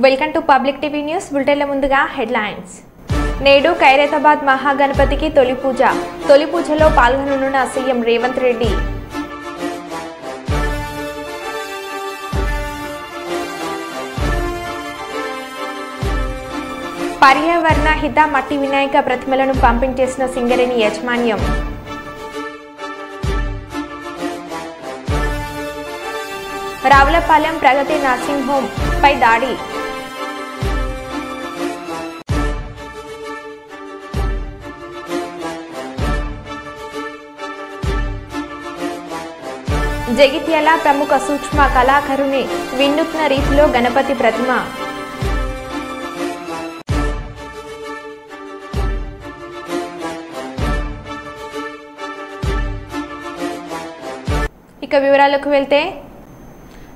Welcome to public TV news బులెటిన్ల ముందుగా headlines. నేడు ఖైరతాబాద్ మహాగణపతికి తొలి పూజ. తొలి పూజలో పాల్గొననున్న సీఎం రేవంత్ రెడ్డి. పర్యావరణ హిత మట్టి వినాయక ప్రతిమలను పంపించేసిన సింగరేణి యాజమాన్యం. రావులపాలెం ప్రగతి నర్సింగ్ హోమ్ పై దాడి. జగిత్యాల ప్రముఖ సూక్ష్మ కళాకారుని వినూత్న రీతిలో గణపతి ప్రతిమ. ఇక వివరాలకు వెళ్తే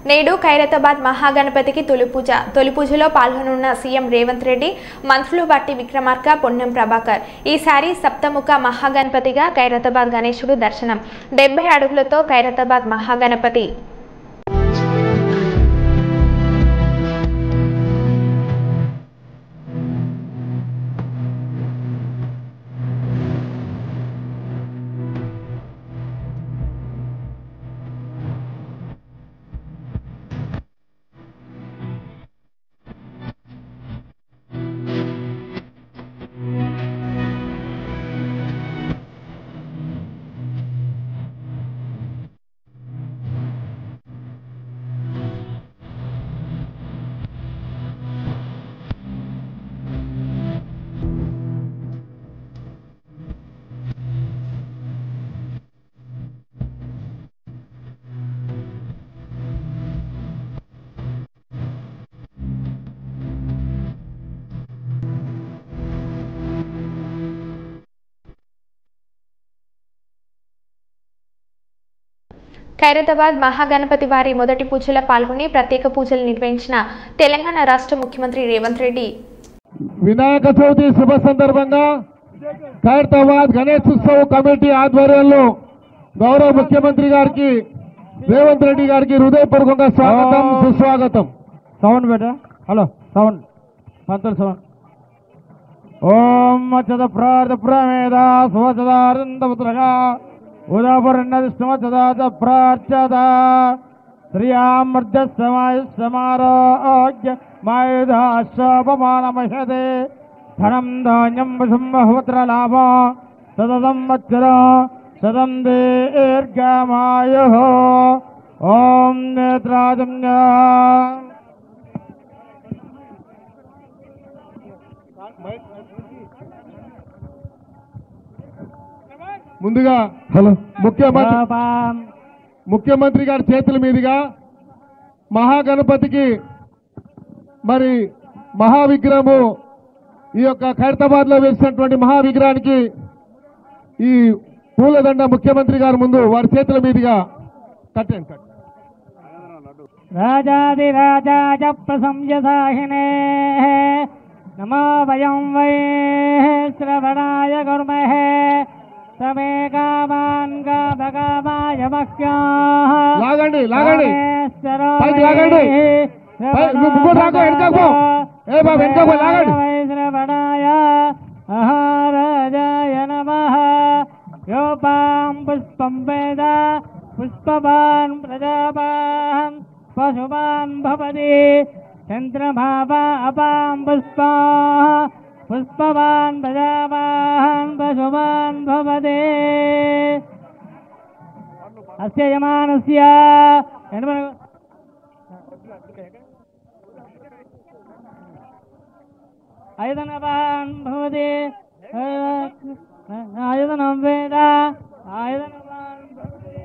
నేడు ఖైరతాబాద్ మహాగణపతికి తొలి పూజ. తొలి పూజలో పాల్గొనున్న సీఎం రేవంత్ రెడ్డి, మంత్రులు బట్టి విక్రమార్క, పొన్నం ప్రభాకర్. ఈసారి సప్తముఖ మహాగణపతిగా ఖైరతాబాద్ గణేశుడు దర్శనం. 70 అడుగులతో ఖైరతాబాద్ మహాగణపతి. ఖైరతాబాద్ మహాగణపతి వారి మొదటి పూజలో పాల్గొని ప్రత్యేక పూజలు నిర్వహించిన తెలంగాణ రాష్ట్ర ముఖ్యమంత్రి రేవంత్ రెడ్డి. వినాయక చవితి శుభ సందర్భంగా ఖైరతాబాద్ గణేశోత్సవ కమిటీ ఆధ్వర్యంలో గౌరవ ముఖ్యమంత్రి గారికి రేవంత్ రెడ్డి గారికి హృదయపూర్వకంగా స్వాగతం, సుస్వాగతం. సౌండ్ బేటా, హలో సౌండ్, పంతులు సౌండ్. ఓం మచ్చద ప్రార్థ ప్రమేద సువచదారందపుత్రగా ఉదాపరణదిష్టమచదాచ ప్రార్చద శ్రియామర్జస్సమాయుష్సమారోగ్య మాయుధాశ్వపమానమహదే ధనం ధాన్యం వసుంబహుత్రలాభ సతతం వత్సర శతం దీర్ఘమాయుః. ఓం నేత్రాజన్య ముందుగా హలో ముఖ్యమంత్రి గారి చేతుల మీదుగా మహాగణపతికి మరి మహావిగ్రహము, ఈ యొక్క ఖైరతాబాద్ లో వేసినటువంటి మహావిగ్రహానికి ఈ పూలదండ ముఖ్యమంత్రి గారి ముందు వారి చేతుల మీదుగా కట్టండి. రాజాదిరాజాయ ప్రశంససాహినే నమో వయం వై శ్రవణాయ కుర్మహే సమే కామాన్ కామకామాయ మహ్యాః. లాగండి లాగండి పైకి లాగండి, శ్రవణాయ మహారాజాయ నమః. యోపాం పుష్పం వేద పుష్పవాన్ ప్రజావాన్ పశువాన్ భవతి చంద్రమావా అపాం పుష్పా పుష్పవాన్ ప్రజావాన్ పశువాన్ భవతి. అస్య యమానస్య ఆయుధనవాన్ భవతి ఆయుధనం వేద ఆయుధనవాన్ భవతి.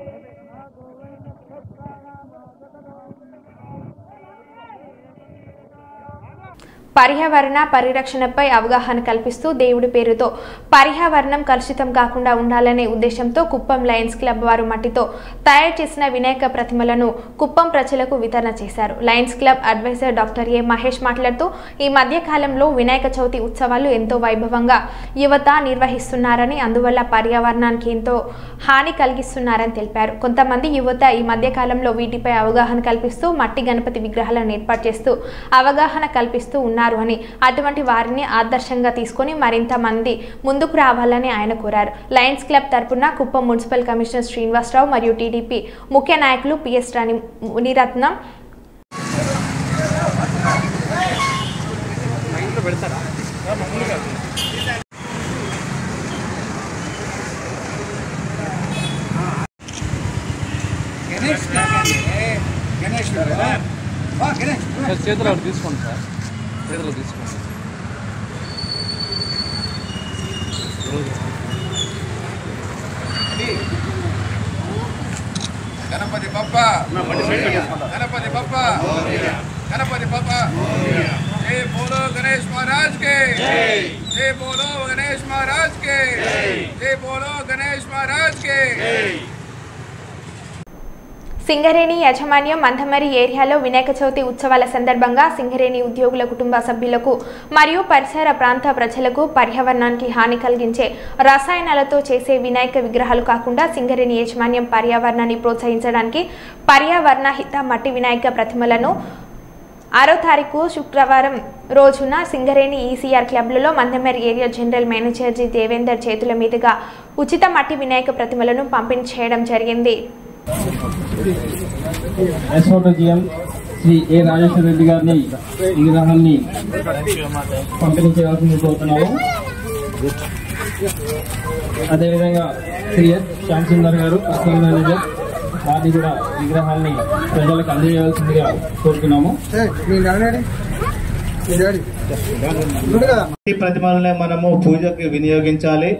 పర్యావరణ పరిరక్షణపై అవగాహన కల్పిస్తూ దేవుడి పేరుతో పర్యావరణం కలుషితం కాకుండా ఉండాలనే ఉద్దేశంతో కుప్పం లయన్స్ క్లబ్ వారు మట్టితో తయారు చేసిన వినాయక ప్రతిమలను కుప్పం ప్రజలకు వితరణ చేశారు. Lions Club adviser doctor A Mahesh మాట్లాడుతూ ఈ మధ్య కాలంలో వినాయక చవితి ఉత్సవాలు ఎంతో వైభవంగా యువత నిర్వహిస్తున్నారని, అందువల్ల పర్యావరణానికి ఎంతో హాని కలిగిస్తున్నారని తెలిపారు. కొంతమంది యువత ఈ మధ్య కాలంలో వీటిపై అవగాహన కల్పిస్తూ మట్టి గణపతి విగ్రహాలను ఏర్పాటు చేస్తూ అవగాహన కల్పిస్తూ ఉన్నారు అని, అటువంటి వారిని ఆదర్శంగా తీసుకొని మరింత మంది ముందుకు రావాలని ఆయన కోరారు. లయన్స్ క్లబ్ తరపున కుప్పం మున్సిపల్ కమిషనర్ శ్రీనివాసరావు మరియు టీడీపీ ముఖ్య నాయకులు పిఎస్ రాణి మునిరత్నం, చేతులు తీసుకోండి సార్, చేతులు తీసుకోండి. గణపతి బప్ప, గణపతి బప్ప, గణపతి బప్ప. జై బోలో గణేష్ మహారాజ్ కే, జై బోలో గణేష్ మహారాజ్ కే, జై బోలో గణేష్ మహారాజ్ కే. సింగరేణి యాజమాన్యం మందమరి ఏరియాలో వినాయక చవితి ఉత్సవాల సందర్భంగా సింగరేణి ఉద్యోగుల కుటుంబ సభ్యులకు మరియు పరిసర ప్రాంత ప్రజలకు పర్యావరణానికి హాని కలిగించే రసాయనాలతో చేసే వినాయక విగ్రహాలు కాకుండా సింగరేణి యాజమాన్యం పర్యావరణాన్ని ప్రోత్సహించడానికి పర్యావరణ హిత మట్టి వినాయక ప్రతిమలను 6వ తారీఖు శుక్రవారం రోజున సింగరేణి ఈసీఆర్ క్లబ్లలో Mandamarri area general manager G Devender చేతుల మీదుగా ఉచిత మట్టి వినాయక ప్రతిమలను పంపిణీ చేయడం జరిగింది. ఎస్ఓటీజీఎం శ్రీ ఏ రాజేశ్వర రెడ్డి గారిని విగ్రహాన్ని పంపిణీ చేయాల్సింది కోరుతున్నాము. అదేవిధంగా శ్రీ ఎస్ శ్యామ్ సుందర్ గారు అసిస్టెంట్ మేనేజర్, వారిని కూడా విగ్రహాన్ని ప్రజలకు అందజేయాల్సిందిగా కోరుతున్నాము. ఈ ప్రతిమలనే మనము పూజకి వినియోగించాలి.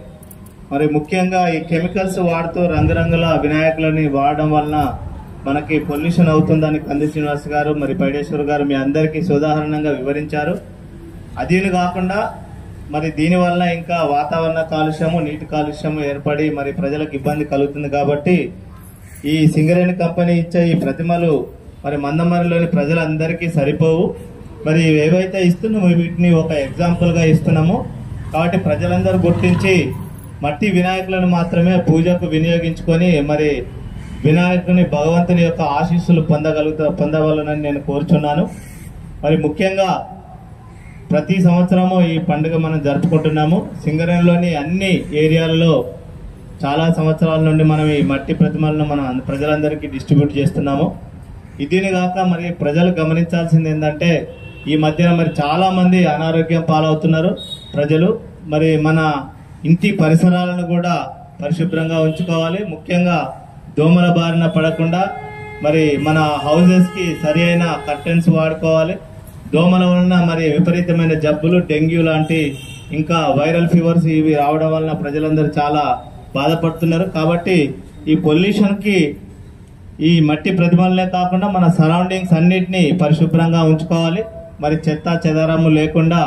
మరి ముఖ్యంగా ఈ కెమికల్స్ వాడుతూ రంగురంగుల వినాయకులని వాడడం వలన మనకి పొల్యూషన్ అవుతుందని కంది శ్రీనివాస్ గారు మరి పైడేశ్వర్ గారు మీ అందరికీ ఉదాహరణంగా వివరించారు. అదీని కాకుండా మరి దీని వల్ల ఇంకా వాతావరణ కాలుష్యము, నీటి కాలుష్యము ఏర్పడి మరి ప్రజలకు ఇబ్బంది కలుగుతుంది. కాబట్టి ఈ సింగరేణి కంపెనీ ఇచ్చే ఈ ప్రతిమలు మరి మందమరిలోని ప్రజలందరికీ సరిపోవు. మరి ఏవైతే ఇస్తున్నామో వీటిని ఒక ఎగ్జాంపుల్ గా ఇస్తున్నాము. కాబట్టి ప్రజలందరూ గుర్తించి మట్టి వినాయకులను మాత్రమే పూజకు వినియోగించుకొని మరి వినాయకుని భగవంతుని యొక్క ఆశీస్సులు పొందవలనని నేను కోరుచున్నాను. మరి ముఖ్యంగా ప్రతి సంవత్సరము ఈ పండుగ మనం జరుపుకుంటున్నాము. సింగరేణిలోని అన్ని ఏరియాలలో చాలా సంవత్సరాల నుండి మనం ఈ మట్టి ప్రతిమలను మనం ప్రజలందరికీ డిస్ట్రిబ్యూట్ చేస్తున్నాము. ఇదిని కాక మరి ప్రజలు గమనించాల్సింది ఏంటంటే ఈ మధ్యన మరి చాలా మంది అనారోగ్యం పాలవుతున్నారు ప్రజలు. మరి మన ఇంటి పరిసరాలను కూడా పరిశుభ్రంగా ఉంచుకోవాలి. ముఖ్యంగా దోమల బారిన పడకుండా మరి మన హౌజెస్ కి సరి అయిన కర్టెన్స్ వాడుకోవాలి. దోమల వలన మరి విపరీతమైన జబ్బులు, డెంగ్యూ లాంటి ఇంకా వైరల్ ఫీవర్స్ ఇవి రావడం వలన ప్రజలందరూ చాలా బాధపడుతున్నారు. కాబట్టి ఈ పొల్యూషన్ కి ఈ మట్టి ప్రతిమలనే కాకుండా మన సరౌండింగ్స్ అన్నిటినీ పరిశుభ్రంగా ఉంచుకోవాలి. మరి చెత్త చెదారము లేకుండా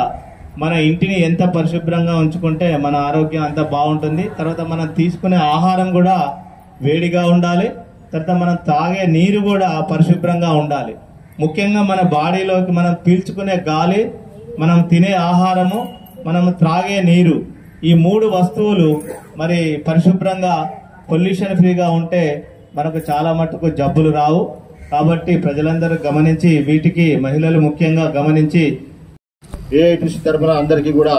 మన ఇంటిని ఎంత పరిశుభ్రంగా ఉంచుకుంటే మన ఆరోగ్యం అంత బాగుంటుంది. తర్వాత మనం తీసుకునే ఆహారం కూడా వేడిగా ఉండాలి. తర్వాత మనం తాగే నీరు కూడా పరిశుభ్రంగా ఉండాలి. ముఖ్యంగా మన బాడీలోకి మనం పీల్చుకునే గాలి, మనం తినే ఆహారము, మనం త్రాగే నీరు, ఈ 3 వస్తువులు మరి పరిశుభ్రంగా పొల్యూషన్ ఫ్రీగా ఉంటే మనకు చాలా మటుకు జబ్బులు రావు. కాబట్టి ప్రజలందరూ గమనించి వీటికి మహిళలు ముఖ్యంగా గమనించి ఏఐటీసీ తరఫున అందరికీ కూడా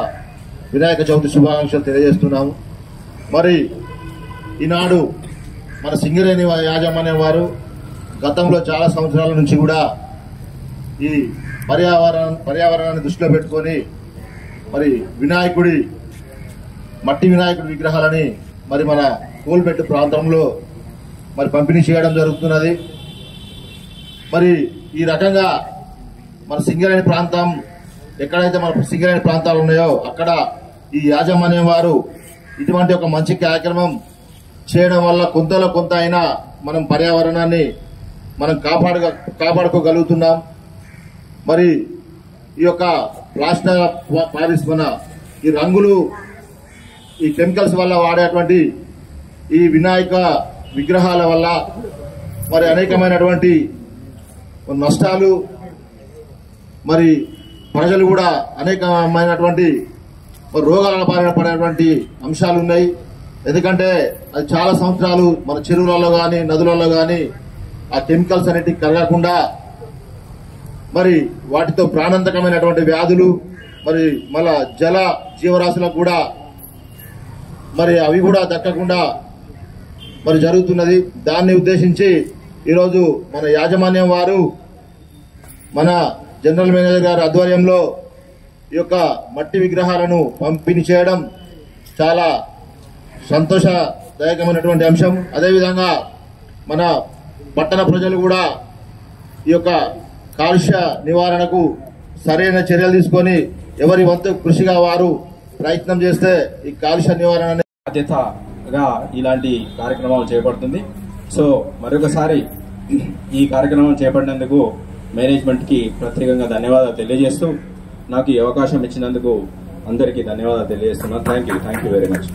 వినాయక చవితి శుభాకాంక్షలు తెలియజేస్తున్నాము. మరి ఈనాడు మన సింగరేణి యాజమాన్యం వారు గతంలో చాలా సంవత్సరాల నుంచి కూడా ఈ పర్యావరణాన్ని దృష్టిలో పెట్టుకొని మరి మట్టి వినాయకుడి విగ్రహాలని మరి మన కోల్బెట్టు ప్రాంతంలో మరి పంపిణీ చేయడం జరుగుతున్నది. మరి ఈ రకంగా మన సింగరేణి ప్రాంతం ఎక్కడైతే మన సింగరేణి ప్రాంతాలు ఉన్నాయో అక్కడ ఈ యాజమాన్యం వారు ఇటువంటి ఒక మంచి కార్యక్రమం చేయడం వల్ల కొంతలో కొంత అయినా మనం పర్యావరణాన్ని మనం కాపాడుకోగలుగుతున్నాం. మరి ఈ యొక్క ప్లాస్టర్ పారిస్ మన ఈ రంగులు ఈ కెమికల్స్ వల్ల వాడేటువంటి ఈ వినాయక విగ్రహాల వల్ల మరి అనేకమైనటువంటి నష్టాలు, మరి ప్రజలు కూడా అనేకమైనటువంటి రోగాల బారిన పడేటువంటి అంశాలు ఉన్నాయి. ఎందుకంటే అది చాలా సంవత్సరాలు మన చెరువులలో కానీ నదులలో కానీ ఆ కెమికల్స్ అనేటివి కరగకుండా మరి వాటితో ప్రాణాంతకమైనటువంటి వ్యాధులు, మరి మళ్ళా జల జీవరాశులకు కూడా మరి అవి కూడా దక్కకుండా మరి జరుగుతున్నది. దాన్ని ఉద్దేశించి ఈరోజు మన యాజమాన్యం వారు మన జనరల్ మేనేజర్ గారి ఆధ్వర్యంలో ఈ యొక్క మట్టి విగ్రహాలను పంపిణీ చేయడం చాలా సంతోషదాయకమైనటువంటి అంశం. అదేవిధంగా మన పట్టణ ప్రజలు కూడా ఈ యొక్క కాలుష్య నివారణకు సరైన చర్యలు తీసుకొని ఎవరి వంతు కృషిగా వారు ప్రయత్నం చేస్తే ఈ కాలుష్య నివారణ బాధ్యతగా ఇలాంటి కార్యక్రమాలు చేపడుతుంది. సో మరొకసారి ఈ కార్యక్రమం చేపట్టినందుకు మేనేజ్మెంట్ కి ప్రత్యేకంగా ధన్యవాదాలు తెలియజేస్తూ నాకు ఈ అవకాశం ఇచ్చినందుకు అందరికీ ధన్యవాదాలు తెలియజేస్తున్నాను. Thank you very much.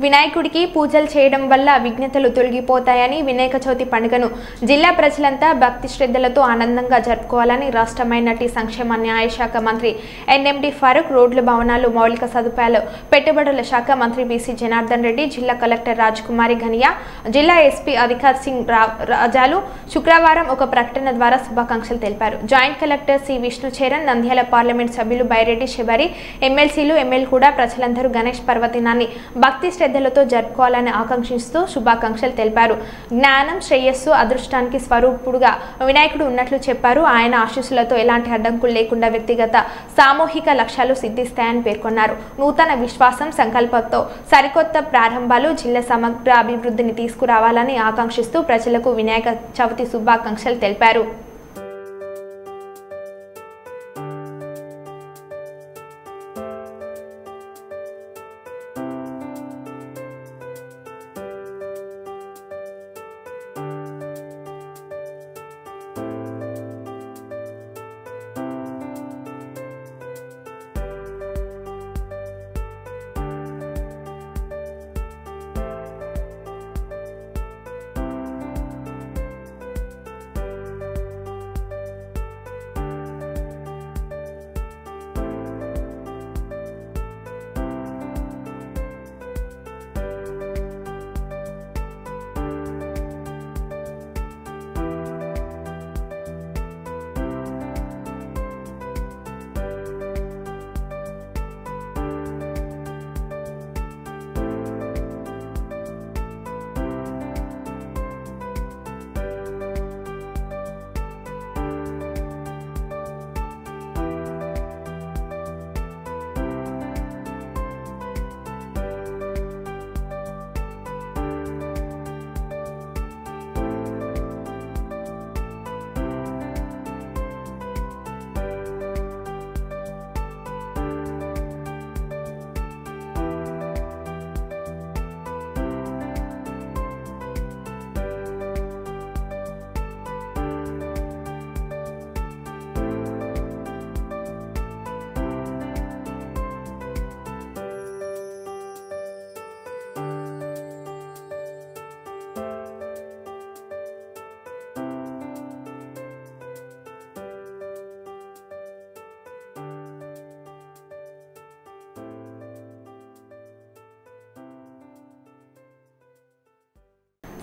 వినాయకుడికి పూజలు చేయడం వల్ల విఘ్నతలు తొలగిపోతాయని వినాయక చవితి పండుగను జిల్లా ప్రజలంతా భక్తి శ్రద్ధలతో ఆనందంగా జరుపుకోవాలని రాష్ట్ర మైనార్టీ సంక్షేమ న్యాయ శాఖ మంత్రి ఎన్ఎండి ఫారూక్, రోడ్లు, భవనాలు, మౌలిక సదుపాయాలు, పెట్టుబడుల శాఖ మంత్రి బీసీ జనార్దన్ రెడ్డి, జిల్లా కలెక్టర్ రాజ్కుమారి ఘనియా, జిల్లా ఎస్పీ అధికార్ సింగ్ రాజాలు శుక్రవారం ఒక ప్రకటన ద్వారా శుభాకాంక్షలు తెలిపారు. Joint collector C Vishnu Charan, Nandyal parliament సభ్యులు బైరెడ్డి శబరి, ఎమ్మెల్సీలు, ఎమ్మెల్యే కూడా ప్రజలందరూ గణేష్ పర్వదినాన్ని భక్తి శ్రద్ధలతో జరుపుకోవాలని ఆకాంక్షిస్తూ శుభాకాంక్షలు తెలిపారు. జ్ఞానం, శ్రేయస్సు, అదృష్టానికి స్వరూపుడుగా వినాయకుడు ఉన్నట్లు చెప్పారు. ఆయన ఆశీస్సులతో ఎలాంటి అడ్డంకులు లేకుండా వ్యక్తిగత, సామూహిక లక్ష్యాలు సిద్ధిస్తాయని పేర్కొన్నారు. నూతన విశ్వాసం, సంకల్పంతో సరికొత్త ప్రారంభాలు జిల్లా సమగ్ర అభివృద్ధిని తీసుకురావాలని ఆకాంక్షిస్తూ ప్రజలకు వినాయక చవితి శుభాకాంక్షలు తెలిపారు.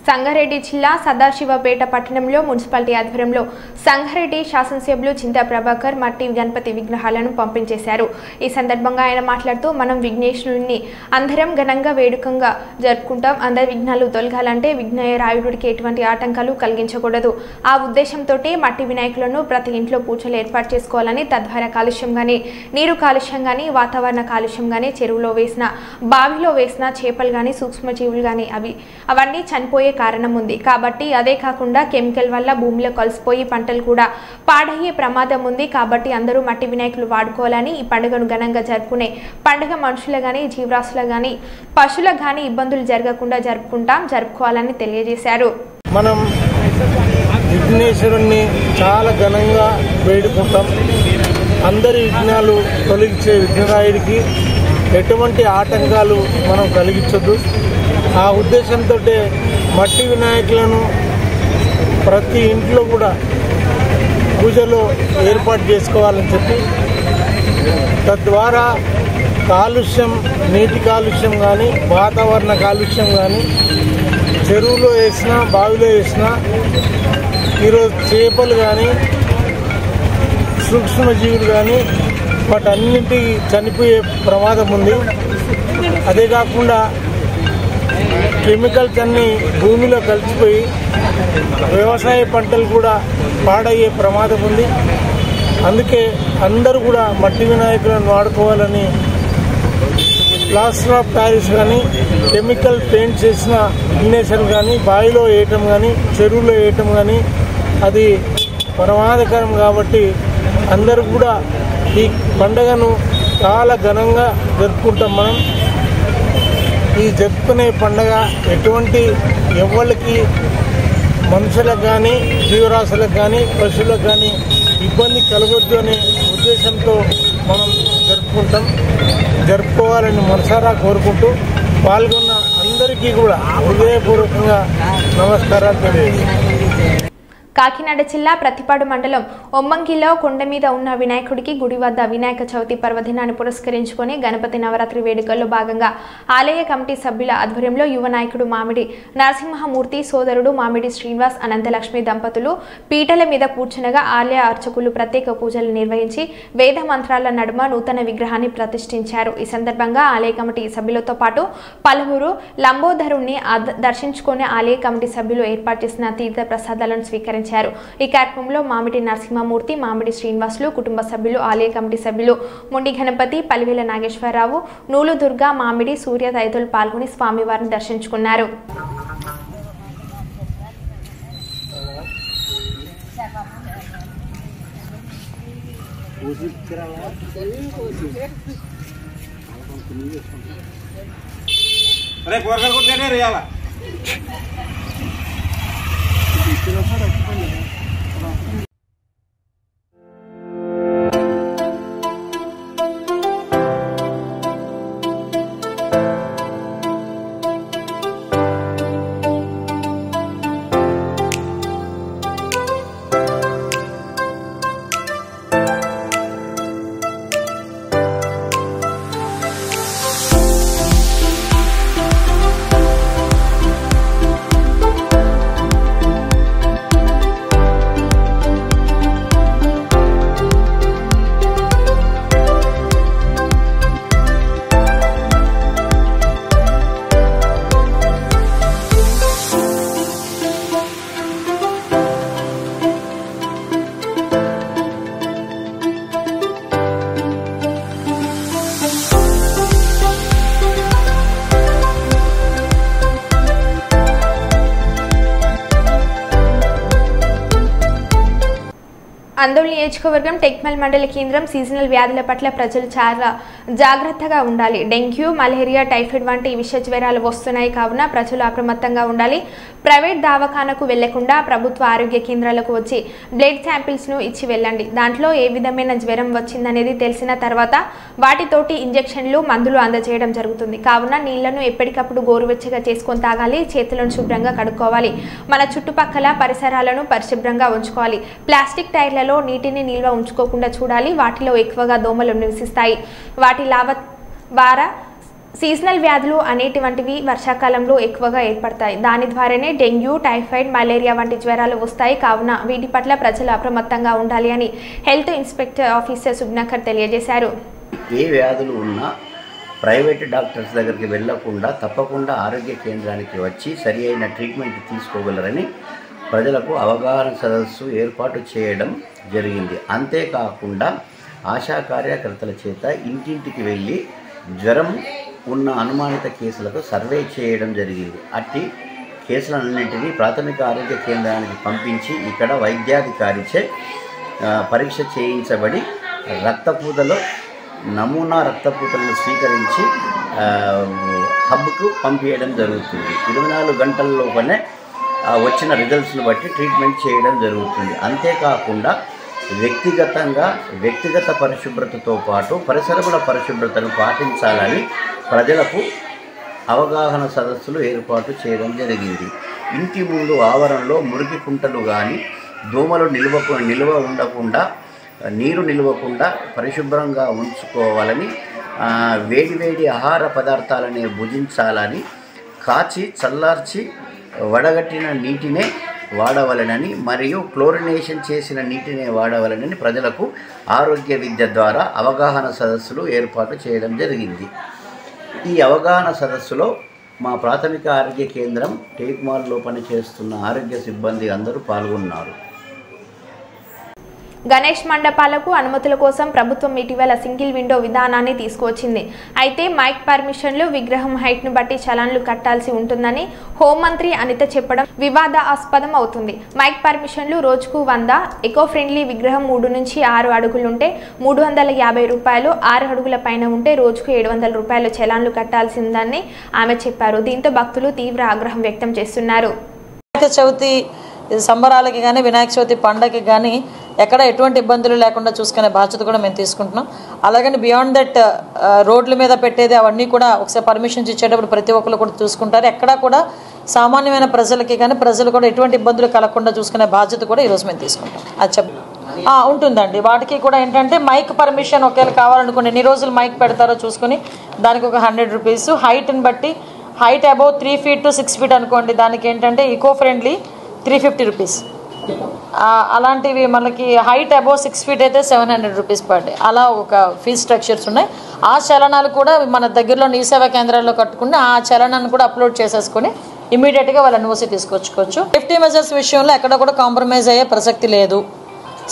సంగారెడ్డి జిల్లా సదాశివపేట పట్టణంలో మున్సిపాలిటీ ఆధ్వర్యంలో సంగారెడ్డి శాసనసభ్యులు చింతా ప్రభాకర్ మట్టి గణపతి విగ్రహాలను పంపించేశారు. ఈ సందర్భంగా ఆయన మాట్లాడుతూ మనం విఘ్నేశ్వరుని అందరం ఘనంగా వేడుకంగా జరుపుకుంటాం. అందరి విఘ్నాలు తొలగాలంటే విఘ్నరాయుడికి ఎటువంటి ఆటంకాలు కలిగించకూడదు. ఆ ఉద్దేశంతో మట్టి వినాయకులను ప్రతి ఇంట్లో పూజలు ఏర్పాటు చేసుకోవాలని, తద్వారా కాలుష్యం కానీ, నీరు కాలుష్యం కానీ, వాతావరణ కాలుష్యం కానీ, చెరువులో వేసిన, బావిలో వేసిన చేపలు కానీ, సూక్ష్మజీవులు కానీ అవన్నీ చనిపోయే కారణం ఉంది. కాబట్టి అదే కాకుండా కెమికల్ వల్ల భూమిలో కలిసిపోయి పంటలు కూడా పాడయ్యే ప్రమాదం ఉంది. కాబట్టి అందరూ మట్టి వినాయకులు వాడుకోవాలని, ఈ పండుగను ఘనంగా జరుపుకునే పండుగ మనుషులు కానీ, జీవరాశులకు కానీ, పశువులకు కానీ ఇబ్బందులు జరగకుండా జరుపుకోవాలని తెలియజేశారు. మనం విఘ్నేశ్వరుణ్ణి చాలా ఘనంగా వేడుకుంటాం. అందరి విఘ్నాలు తొలగించే విఘ్నరాయుడికి ఎటువంటి ఆటంకాలు మనం కలిగించొద్దు. ఆ ఉద్దేశంతో మట్టి వినాయకులను ప్రతి ఇంట్లో కూడా పూజలో ఏర్పాటు చేసుకోవాలని చెప్పి, తద్వారా కాలుష్యం, నీటి కాలుష్యం కానీ, వాతావరణ కాలుష్యం కానీ, చెరువులో వేసినా బావిలో వేసినా ఈరోజు చేపలు కానీ, సూక్ష్మజీవులు కానీ వాటన్నింటి చనిపోయే ప్రమాదం ఉంది. అదే కాకుండా కెమికల్స్ అన్నీ భూమిలో కలిసిపోయి వ్యవసాయ పంటలు కూడా పాడయ్యే ప్రమాదం ఉంది. అందుకే అందరూ కూడా మట్టి వినాయకులను వాడుకోవాలని, ప్లాస్టర్ ఆఫ్ ప్యారిస్ కానీ, కెమికల్ పెయింట్ చేసిన విఘ్నేశ్వర్ కానీ బావిలో వేయటం కానీ, చెరువులో వేయటం కానీ అది ప్రమాదకరం. కాబట్టి అందరూ కూడా ఈ పండుగను చాలా ఘనంగా జరుపుకుంటాం. మనం ఈ జరుపుకునే పండుగ ఎటువంటి ఎవరికి, మనుషులకు కానీ, జీవరాశులకు కానీ, పశువులకు కానీ ఇబ్బంది కలగొద్దు అనే ఉద్దేశంతో మనం జరుపుకోవాలని మనసారా కోరుకుంటూ పాల్గొన్న అందరికీ కూడా హృదయపూర్వకంగా నమస్కారాలు తెలియజేస్తున్నాను. కాకినాడ జిల్లా ప్రతిపాడు మండలం ఒమ్మంగిలో కొండ మీద ఉన్న వినాయకుడికి గుడి వద్ద వినాయక చవితి పర్వదినాన్ని పురస్కరించుకొని గణపతి నవరాత్రి వేడుకల్లో భాగంగా ఆలయ కమిటీ సభ్యుల ఆధ్వర్యంలో యువ నాయకుడు మామిడి నరసింహమూర్తి సోదరుడు మామిడి శ్రీనివాస్ అనంతలక్ష్మి దంపతులు పీటల మీద కూర్చునగా ఆలయ అర్చకులు ప్రత్యేక పూజలు నిర్వహించి వేద మంత్రాల నడుమ నూతన విగ్రహాన్ని ప్రతిష్ఠించారు. ఈ సందర్భంగా ఆలయ కమిటీ సభ్యులతో పాటు పలువురు లంబోదరుణ్ణి దర్శించుకొని ఆలయ కమిటీ సభ్యులు ఏర్పాటు చేసిన తీర్థ ప్రసాదాలను స్వీకరించారు. ఈ కార్యక్రమంలో మామిడి నరసింహమూర్తి, మామిడి శ్రీనివాసులు, కుటుంబ సభ్యులు, ఆలయ కమిటీ సభ్యులు ముండి గణపతి, పలివేల నాగేశ్వరరావు, నూలు దుర్గా, మామిడి సూర్య తదితరులు పాల్గొని స్వామివారిని దర్శించుకున్నారు. అందోళన నియోజకవర్గం టెక్మల్ మండల కేంద్రం సీజనల్ వ్యాధుల పట్ల ప్రజలు చాలా జాగ్రత్తగా ఉండాలి. డెంగ్యూ, మలేరియా, టైఫాయిడ్ వంటి విష జ్వరాలు వస్తున్నాయి కావున ప్రజలు అప్రమత్తంగా ఉండాలి. ప్రైవేట్ దవాఖానకు వెళ్లకుండా ప్రభుత్వ ఆరోగ్య కేంద్రాలకు వచ్చి బ్లడ్ శాంపిల్స్ను ఇచ్చి వెళ్ళండి. దాంట్లో ఏ విధమైన జ్వరం వచ్చిందనేది తెలిసిన తర్వాత వాటితోటి ఇంజెక్షన్లు, మందులు అందజేయడం జరుగుతుంది. కావున నీళ్లను ఎప్పటికప్పుడు గోరువెచ్చగా చేసుకొని తాగాలి. చేతులను శుభ్రంగా కడుక్కోవాలి. మన చుట్టుపక్కల పరిసరాలను పరిశుభ్రంగా ఉంచుకోవాలి. ప్లాస్టిక్ టైర్లలో నీటిని నిల్వ ఉంచుకోకుండా చూడాలి. వాటిలో ఎక్కువగా దోమలు నివసిస్తాయి. వాటి ద్వారా సీజనల్ వ్యాధులు అనేటువంటివి వర్షాకాలంలో ఎక్కువగా ఏర్పడతాయి. దాని ద్వారానే డెంగ్యూ, టైఫాయిడ్, మలేరియా వంటి జ్వరాలు వస్తాయి. కావున వీటి పట్ల ప్రజలు అప్రమత్తంగా ఉండాలి అని హెల్త్ ఇన్స్పెక్టర్ ఆఫీసర్ సుబ్నకర్ తెలియజేశారు. ఏ వ్యాధులు ఉన్నా ప్రైవేట్ డాక్టర్స్ దగ్గరికి వెళ్లకుండా తప్పకుండా ఆరోగ్య కేంద్రానికి వచ్చి సరి అయిన ట్రీట్మెంట్ తీసుకోగలరని ప్రజలకు అవగాహన సదస్సు ఏర్పాటు చేయడం జరిగింది. అంతేకాకుండా ఆశా కార్యకర్తల చేత ఇంటింటికి వెళ్ళి జ్వరం ఉన్న అనుమానిత కేసులకు సర్వే చేయడం జరిగింది. అట్టి కేసులన్నింటినీ ప్రాథమిక ఆరోగ్య కేంద్రానికి పంపించి ఇక్కడ వైద్యాధికారిచే పరీక్ష చేయించబడి రక్తపూతలో నమూనా రక్తపూతలను స్వీకరించి హబ్కు పంపించడం జరుగుతుంది. 24 గంటల్లోపనే వచ్చిన రిజల్ట్స్ను బట్టి ట్రీట్మెంట్ చేయడం జరుగుతుంది. అంతేకాకుండా వ్యక్తిగత పరిశుభ్రతతో పాటు పరిసరముల పరిశుభ్రతను పాటించాలని ప్రజలకు అవగాహన సదస్సులు ఏర్పాటు చేయడం జరిగింది. ఇంటి ముందు ఆవరణలో మురికి కుంటలు కానీ దోమలు నీరు నిలవకుండా పరిశుభ్రంగా ఉంచుకోవాలని, వేడివేడి ఆహార పదార్థాలనే భుజించాలని, కాచి చల్లార్చి వడగట్టిన నీటినే వాడవలెనని మరియు క్లోరినేషన్ చేసిన నీటినే వాడవలెనని ప్రజలకు ఆరోగ్య విద్య ద్వారా అవగాహన సదస్సులు ఏర్పాటు చేయడం జరిగింది. ఈ అవగాహన సదస్సులో మా ప్రాథమిక ఆరోగ్య కేంద్రం టేక్మాల్లో పనిచేస్తున్న ఆరోగ్య సిబ్బంది అందరూ పాల్గొన్నారు. గణేష్ మండపాలకు అనుమతుల కోసం ప్రభుత్వం ఇటీవల సింగిల్ విండో విధానాన్ని తీసుకువచ్చింది. అయితే మైక్ పర్మిషన్లు, విగ్రహం హైట్ను బట్టి చలాన్లు కట్టాల్సి ఉంటుందని హోంమంత్రి అనిత చెప్పడం వివాదాస్పదం అవుతుంది. మైక్ పర్మిషన్లు రోజుకు 100, ఎకో ఫ్రెండ్లీ విగ్రహం 3 నుంచి 6 అడుగులుంటే 350 రూపాయలు, 6 అడుగుల పైన ఉంటే రోజుకు 700 రూపాయలు చలాన్లు కట్టాల్సిందని ఆమె చెప్పారు. దీంతో భక్తులు తీవ్ర ఆగ్రహం వ్యక్తం చేస్తున్నారు. చవితి సంబరాలకి కానీ వినాయక చవితి పండగకి కానీ ఎక్కడ ఎటువంటి ఇబ్బందులు లేకుండా చూసుకునే బాధ్యత కూడా మేము తీసుకుంటున్నాం. అలాగని బియాండ్ దట్ రోడ్ల మీద పెట్టేది అవన్నీ కూడా ఒకసారి పర్మిషన్స్ ఇచ్చేటప్పుడు ప్రతి ఒక్కరు కూడా చూసుకుంటారు. ఎక్కడా కూడా సామాన్యమైన ప్రజలకి కానీ ప్రజలు కూడా ఎటువంటి ఇబ్బందులు కలగకుండా చూసుకునే బాధ్యత కూడా ఈరోజు మేము తీసుకుంటాం. అది ఉంటుందండి. వాటికి కూడా ఏంటంటే మైక్ పర్మిషన్ ఒకవేళ కావాలనుకోండి, ఎన్ని రోజులు మైక్ పెడతారో చూసుకొని దానికి ఒక 100 రూపీస్, హైట్ని బట్టి height above 3 feet to 6 feet అనుకోండి, దానికి ఏంటంటే ఈకో ఫ్రెండ్లీ 350 రూపీస్. అలాంటివి మనకి హైట్ అబౌవ్ 6 feet అయితే 700 రూపీస్ పర్ డే. అలా ఒక ఫీజ్ స్ట్రక్చర్స్ ఉన్నాయి. ఆ చలనాలు కూడా మన దగ్గరలో ఈ సేవా కేంద్రాల్లో కట్టుకుని ఆ చలనాన్ని కూడా అప్లోడ్ చేసేసుకొని ఇమీడియట్గా వాళ్ళ ఎన్ఓసీ తీసుకొచ్చుకోవచ్చు. సేఫ్టీ మెజర్స్ విషయంలో ఎక్కడ కూడా కాంప్రమైజ్ అయ్యే ప్రసక్తి లేదు.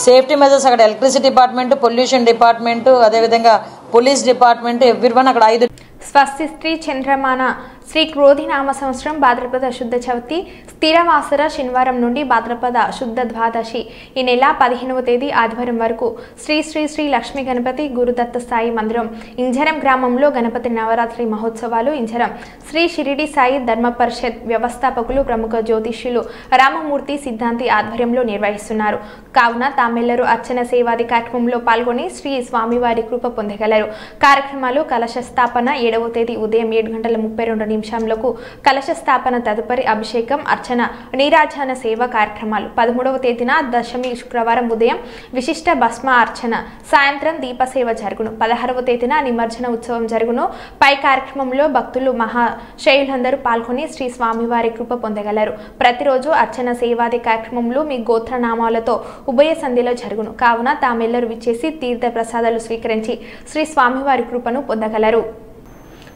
సేఫ్టీ మెజర్స్ అక్కడ ఎలక్ట్రిసిటీ డిపార్ట్మెంట్, పొల్యూషన్ డిపార్ట్మెంట్, అదేవిధంగా పోలీస్ డిపార్ట్మెంట్, ఎవ్రీవన్ అక్కడ 5 స్వస్తి శ్రీ చంద్రమాన శ్రీ క్రోధినామ సంవత్సరం భాద్రపద శుద్ధ చవితి స్థిరవాసర శనివారం నుండి భాద్రపద శుద్ధ ద్వాదశి ఈ నెల 15వ తేదీ ఆదివారం వరకు శ్రీ శ్రీ శ్రీ లక్ష్మీ గణపతి గురుదత్త స్థాయి మందిరం ఇంజరం గ్రామంలో గణపతి నవరాత్రి మహోత్సవాలు ఇంజరం శ్రీ షిరిడి సాయి ధర్మ పరిషత్ వ్యవస్థాపకులు ప్రముఖ జ్యోతిష్యులు రామమూర్తి సిద్ధాంతి ఆధ్వర్యంలో నిర్వహిస్తున్నారు. కావున తామెల్లరూ అర్చన సేవాది కార్యక్రమంలో పాల్గొని శ్రీ స్వామివారి కృప పొందగలరు. కార్యక్రమాలు కలశ స్థాపన 7వ తేదీ ఉదయం 7:32 నిమిషాలకు కలశ స్థాపన, తదుపరి అభిషేకం, అర్చన, నీరాజన సేవ కార్యక్రమాలు. 13వ తేదీన దశమి శుక్రవారం ఉదయం విశిష్ట భస్మ అర్చన, సాయంత్రం దీపసేవ జరుగును. 16వ తేదీన నిమజ్జన ఉత్సవం జరుగును. పై కార్యక్రమంలో భక్తులు మహాశయులందరూ పాల్గొని శ్రీ స్వామివారి కృప పొందగలరు. ప్రతిరోజు అర్చన సేవాది కార్యక్రమంలో మీ గోత్రనామాలతో ఉభయ సంధిలో జరుగును. కావున తామెల్లరూ విచ్చేసి తీర్థ ప్రసాదాలు స్వీకరించి శ్రీ స్వామివారి కృపను పొందగలరు.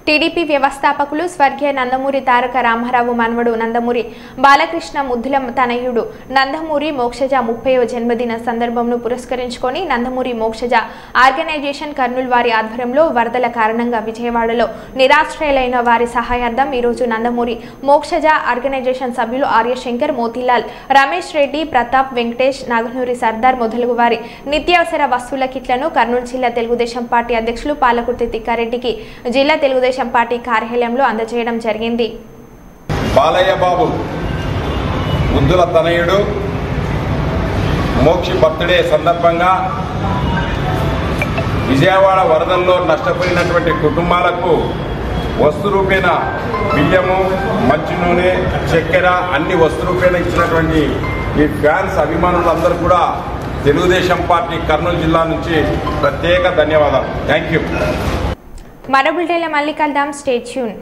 టీడీపీ వ్యవస్థాపకులు స్వర్గీయ నందమూరి తారక రామారావు మనవడు నందమూరి బాలకృష్ణ ముద్దుల తనయుడు నందమూరి మోక్షజ 30వ జన్మదిన సందర్భంను పురస్కరించుకొని నందమూరి మోక్షజ ఆర్గనైజేషన్ కర్నూలు వారి ఆధ్వర్యంలో వరదల కారణంగా విజయవాడలో నిరాశ్రయులైన వారి సహాయార్థం ఈరోజు నందమూరి మోక్షజ ఆర్గనైజేషన్ సభ్యులు ఆర్యశంకర్, మోతీలాల్, రమేష్ రెడ్డి, ప్రతాప్, వెంకటేష్, నాగనూరి సర్దార్ మొదలగు వారి నిత్యావసర వస్తువుల కిట్లను కర్నూలు జిల్లా తెలుగుదేశం పార్టీ అధ్యక్షులు పాలకుర్తి తిక్కారెడ్డికి జిల్లా తెలుగుదేశం పార్టీ కార్యాలయంలో అందజేయడం జరిగింది. బాలయ్య బాబు ముద్దుల తనయుడు మోక్షి బర్త్డే సందర్భంగా విజయవాడ వరదల్లో నష్టపోయినటువంటి కుటుంబాలకు వస్తు రూపేణ బియ్యము, మంచి నూనె, చక్కెర అన్ని వస్తు రూపేణ ఇచ్చినటువంటి ఈ ఫ్యాన్స్ అభిమానులందరూ కూడా తెలుగుదేశం పార్టీ కర్నూలు జిల్లా నుంచి ప్రత్యేక ధన్యవాదాలు. Thank you. మరో బులెటిన్లో మళ్ళీ కలుద్దాం. Stay tune.